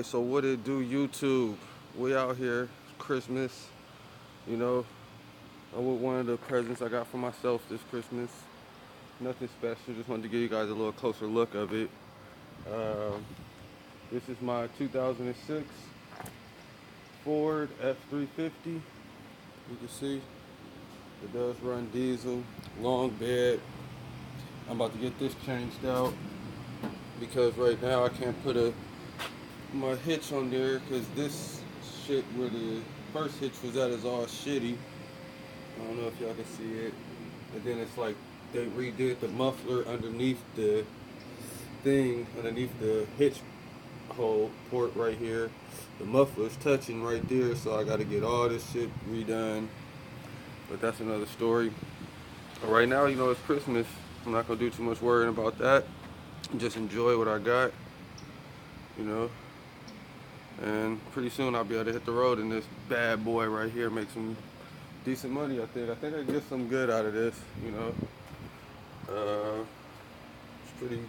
Alright, so what it do, YouTube? We out here, Christmas, you know. I'm with one of the presents I got for myself this Christmas. Nothing special, just wanted to give you guys a little closer look of it. Um, this is my 2006 Ford F350. You can see it does run diesel, long bed. I'm about to get this changed out because right now I can't put my hitch on there because this shit where the first hitch was at is all shitty. I don't know if y'all can see it. And then it's like they redid the muffler underneath the thing, underneath the hitch hole port right here. The muffler's touching right there, so I gotta get all this shit redone. But that's another story. But right now, you know, it's Christmas. I'm not gonna do too much worrying about that. Just enjoy what I got, you know. And pretty soon I'll be able to hit the road in this bad boy right here, make some decent money. I think I can get some good out of this, you know. It's pretty,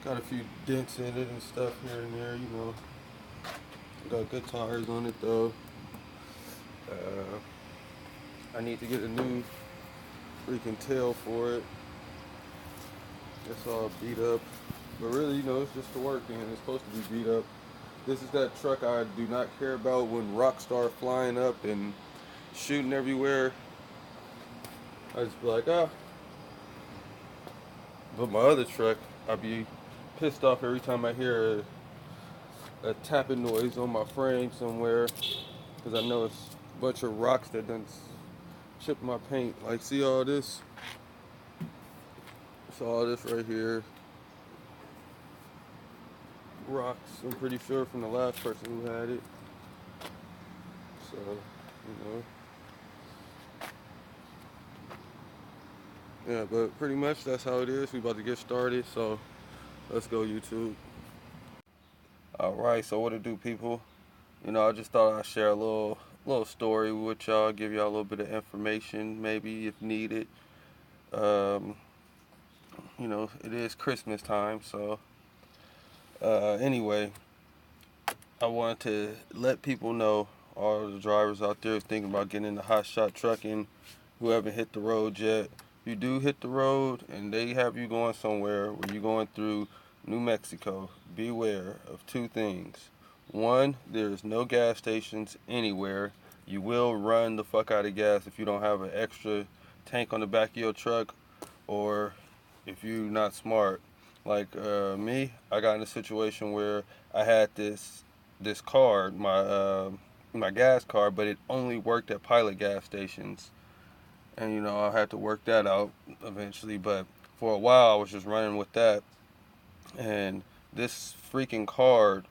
got a few dents in it and stuff here and there, you know. Got good tires on it though. I need to get a new freaking tail for it. It's all beat up, but really, you know, it's just for working and it's supposed to be beat up. This is that truck I do not care about when rocks start flying up and shooting everywhere. I just be like, ah. But my other truck, I'd be pissed off every time I hear a tapping noise on my frame somewhere, because I know it's a bunch of rocks that done chipped my paint. Like, see all this? It's all this right here. Rocks, I'm pretty sure, from the last person who had it. So, you know. Yeah, but pretty much that's how it is. We about to get started, so let's go, YouTube. Alright, so what it do, people? You know, I just thought I'd share a little story with y'all, give y'all a little bit of information, maybe if needed. Um, you know, it is Christmas time, so anyway, I wanted to let people know, all the drivers out there thinking about getting into hot shot trucking, who haven't hit the road yet. You do hit the road and they have you going somewhere where you're going through New Mexico, beware of two things. One, there's no gas stations anywhere. You will run the fuck out of gas if you don't have an extra tank on the back of your truck, or if you're not smart. Like me, I got in a situation where I had this card, my gas card, but it only worked at Pilot gas stations. And you know, I had to work that out eventually, but for a while I was just running with that. And this freaking card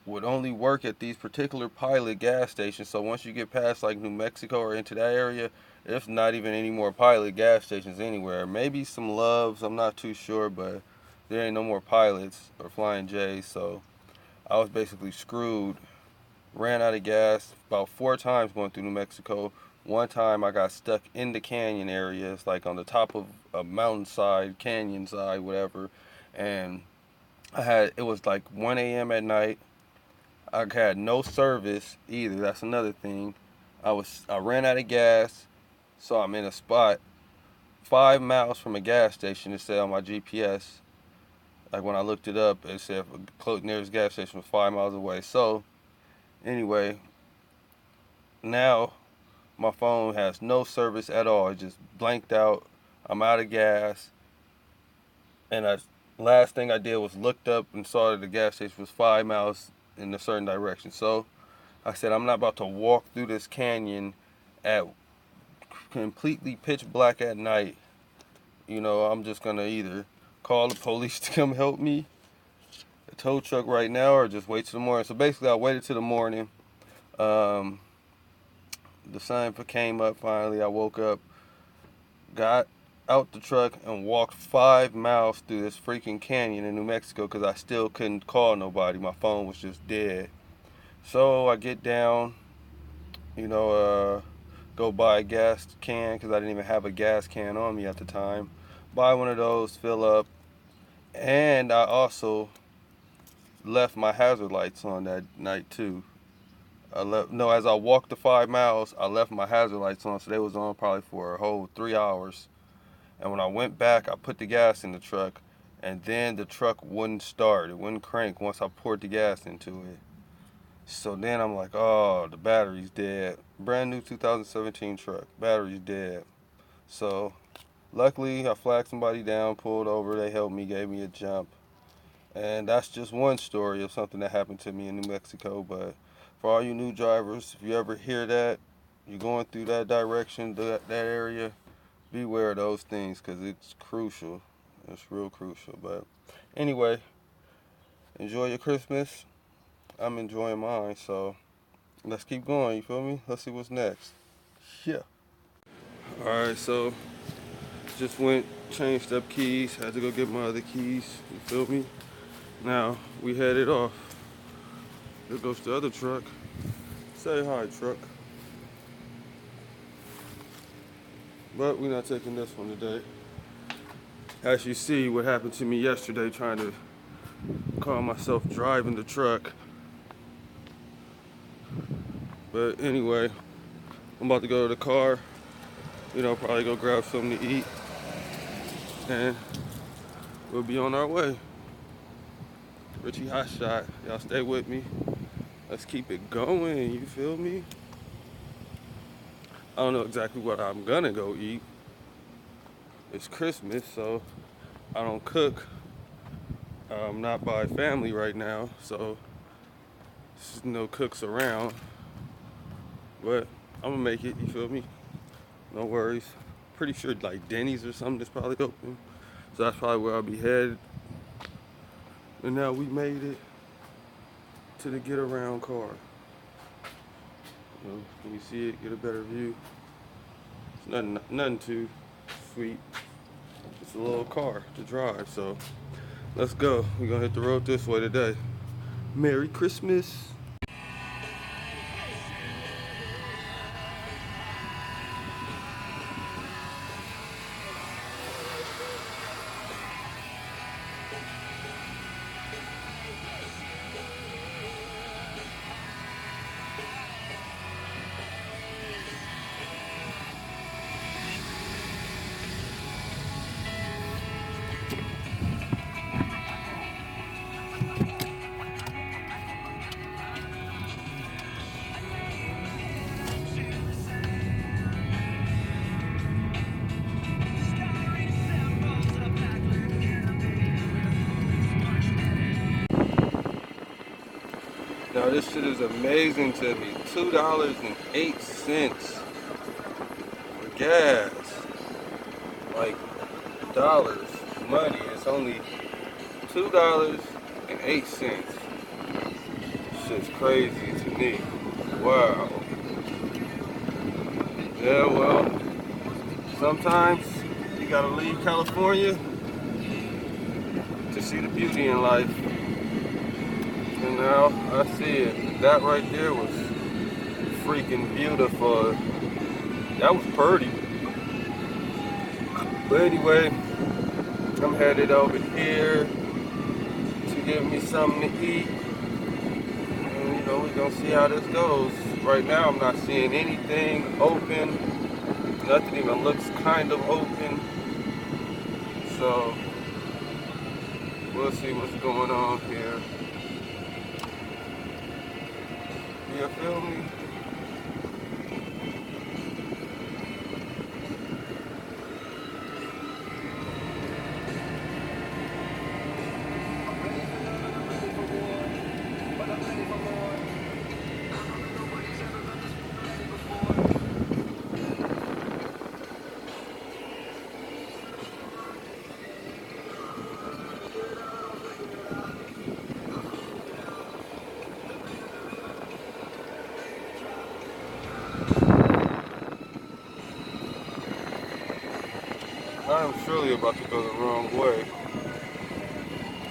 would only work at these particular Pilot gas stations. So once you get past like New Mexico or into that area, there's not even any more Pilot gas stations anywhere. Maybe some Loves, I'm not too sure, but there ain't no more Pilots or Flying J's. So I was basically screwed. Ran out of gas about 4 times going through New Mexico. One time I got stuck in the canyon area. It's like on the top of a mountainside, canyon side, whatever. And it was like 1 a.m. at night. I had no service either. That's another thing. I ran out of gas, so I'm in a spot 5 miles from a gas station. It said on my GPS. Like when I looked it up, it said nearest gas station was 5 miles away. So anyway, now my phone has no service at all. It just blanked out. I'm out of gas. And last thing I did was looked up and saw that the gas station was 5 miles in a certain direction. So I said, I'm not about to walk through this canyon at completely pitch black at night. You know, I'm just going to either call the police to come help me, a tow truck right now, or just wait till the morning. So basically I waited till the morning. The sun came up finally. I woke up, got out the truck, and walked 5 miles through this freaking canyon in New Mexico because I still couldn't call nobody. My phone was just dead. So I get down, you know, go buy a gas can because I didn't even have a gas can on me at the time. Buy one of those, fill up, and I also left my hazard lights on that night too. No, as I walked the 5 miles, I left my hazard lights on, so they was on probably for a whole 3 hours. And when I went back, I put the gas in the truck, and then the truck wouldn't start. It wouldn't crank once I poured the gas into it. So then I'm like, oh, the battery's dead. Brand new 2017 truck, battery's dead. So luckily, I flagged somebody down, pulled over, they helped me, gave me a jump. And that's just one story of something that happened to me in New Mexico. But for all you new drivers, if you ever hear that, you're going through that direction, that area, beware of those things, because it's crucial. It's real crucial. But anyway, enjoy your Christmas. I'm enjoying mine, so let's keep going, you feel me? Let's see what's next. Yeah. Alright, so just went, changed up keys, had to go get my other keys, you feel me? Now, we headed off. There goes the other truck. Say hi, truck. But we're not taking this one today. As you see, what happened to me yesterday trying to call myself driving the truck. But anyway, I'm about to go to the car. You know, probably go grab something to eat. And we'll be on our way. Richie Hotshot, y'all stay with me. Let's keep it going, you feel me? I don't know exactly what I'm gonna go eat. It's Christmas, so I don't cook. I'm not by family right now, so there's no cooks around. But I'm gonna make it, you feel me? No worries. Pretty sure like Denny's or something is probably open. So that's probably where I'll be headed. And now we made it to the get around car. You know, can you see it? Get a better view. It's nothing too sweet. It's a little car to drive, so let's go. We're gonna hit the road this way today. Merry Christmas. Now this shit is amazing to me. $2.08 for gas. Like dollars, money. It's only $2.08. Shit's crazy to me. Wow. Yeah, well, sometimes you gotta leave California to see the beauty in life. And now I see it. That right there was freaking beautiful. That was pretty. But anyway, I'm headed over here to get me something to eat. And you know, we're gonna see how this goes. Right now I'm not seeing anything open. Nothing even looks kind of open. So we'll see what's going on here. You feel me? I am surely about to go the wrong way.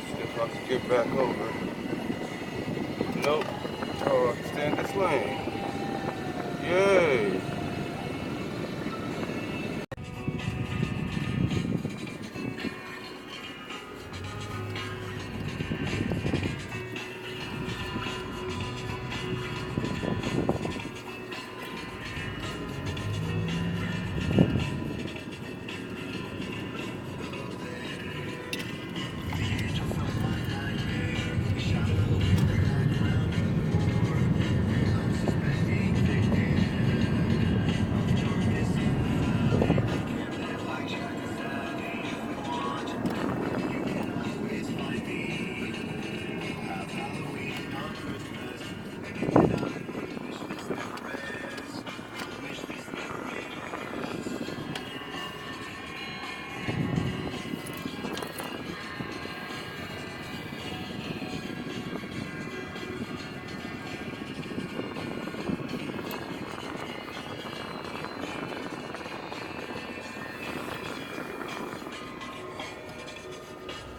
See if I can get back over. Nope. Oh, I can stay in this lane. Yay!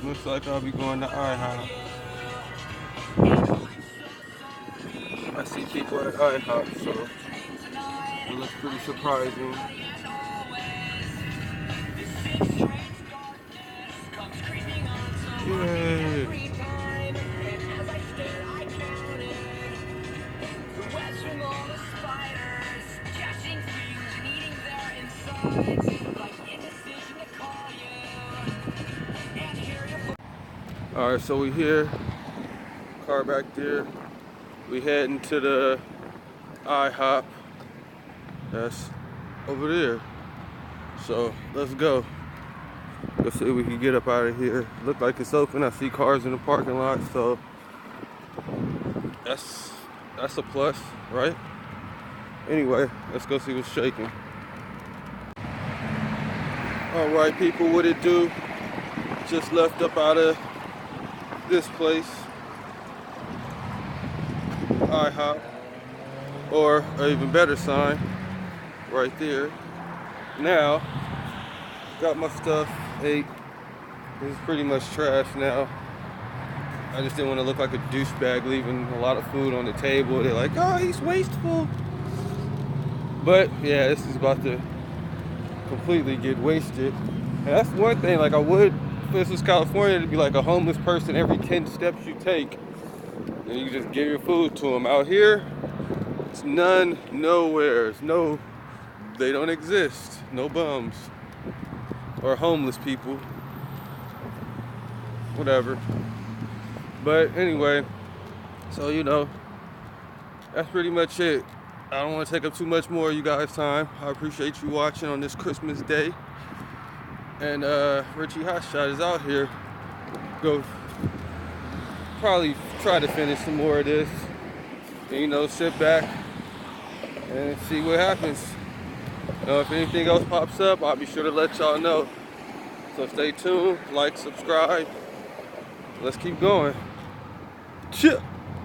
Looks like I'll be going to IHOP. I see people at IHOP, so it looks pretty surprising. Yay! Alright, so we here, car back there. We heading to the IHOP. That's over there. So let's go. Let's see if we can get up out of here. Look like it's open. I see cars in the parking lot, so that's a plus, right? Anyway, let's go see what's shaking. Alright people, what it do? Just left up out of this place, IHOP, or an even better sign right there. Now, got my stuff, ate. This is pretty much trash now. I just didn't want to look like a douchebag leaving a lot of food on the table. They're like, oh, he's wasteful. But yeah, this is about to completely get wasted. And that's one thing, like I would, if this was California, it'd be like a homeless person every 10 steps you take. And you just give your food to them. Out here, it's none, nowheres, no, they don't exist. No bums or homeless people, whatever. But anyway, so you know, that's pretty much it. I don't want to take up too much more of you guys' time. I appreciate you watching on this Christmas day. And Richie Hotshot is out here. Go probably try to finish some more of this. And, you know, sit back and see what happens. You know, if anything else pops up, I'll be sure to let y'all know. So stay tuned, like, subscribe. Let's keep going. Chill.